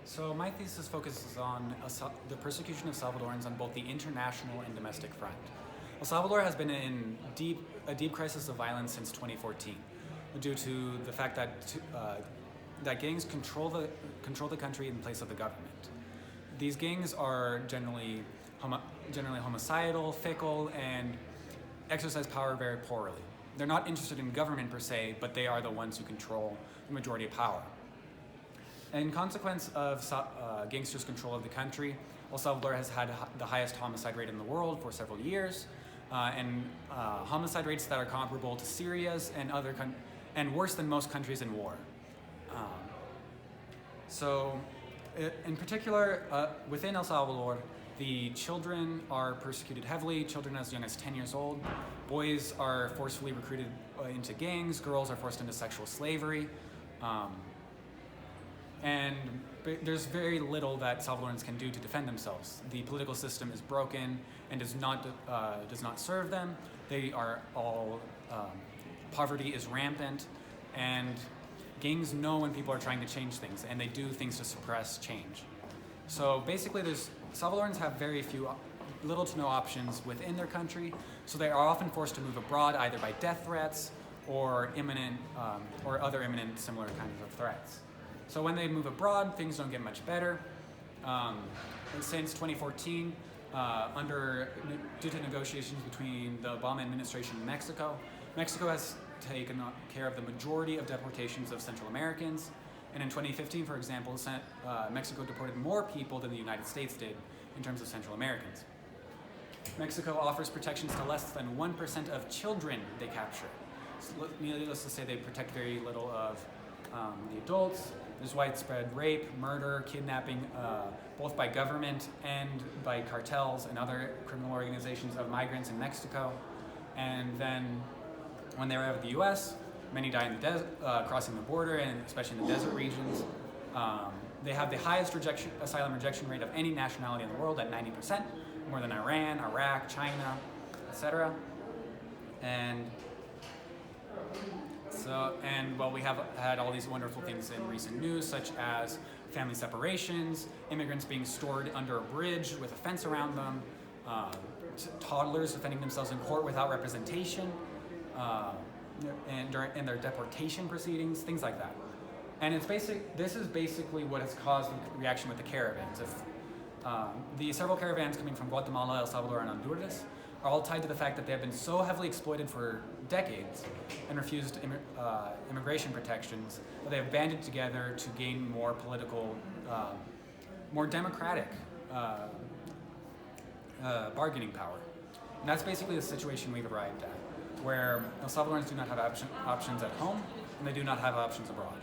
So my thesis focuses on the persecution of Salvadorans on both the international and domestic front. El Salvador has been in a deep crisis of violence since 2014, due to the fact that gangs control the country in place of the government. These gangs are generally homicidal, fickle, and exercise power very poorly. They're not interested in government per se, but they are the ones who control the majority of power. In consequence of gangsters' control of the country, El Salvador has had the highest homicide rate in the world for several years, and homicide rates that are comparable to Syria's and worse than most countries in war. In particular, within El Salvador, the children are persecuted heavily, children as young as 10 years old. Boys are forcefully recruited into gangs, girls are forced into sexual slavery. And there's very little that Salvadorans can do to defend themselves. The political system is broken and does not serve them. They are all, poverty is rampant, and gangs know when people are trying to change things, and they do things to suppress change. So basically, Salvadorans have little to no options within their country, so they are often forced to move abroad either by death threats or other imminent similar kinds of threats. So when they move abroad, things don't get much better. Since 2014, due to negotiations between the Obama administration and Mexico has taken care of the majority of deportations of Central Americans. And in 2015, for example, Mexico deported more people than the United States did in terms of Central Americans. Mexico offers protections to less than 1% of children they capture. So, needless to say, they protect very little of the adults. There's widespread rape, murder, kidnapping, both by government and by cartels and other criminal organizations of migrants in Mexico. And then when they arrive at the U.S., many die in the crossing the border, and especially in the desert regions. They have the highest asylum rejection rate of any nationality in the world at 90%, more than Iran, Iraq, China, etc. We have had all these wonderful things in recent news, such as family separations, immigrants being stored under a bridge with a fence around them, toddlers defending themselves in court without representation, and their deportation proceedings, things like that. And this is basically what has caused the reaction with the caravans. The several caravans coming from Guatemala, El Salvador, and Honduras are all tied to the fact that they have been so heavily exploited for decades and refused immigration protections that they have banded together to gain more political, more democratic bargaining power. And that's basically the situation we've arrived at, where El Salvadorans do not have options at home, and they do not have options abroad.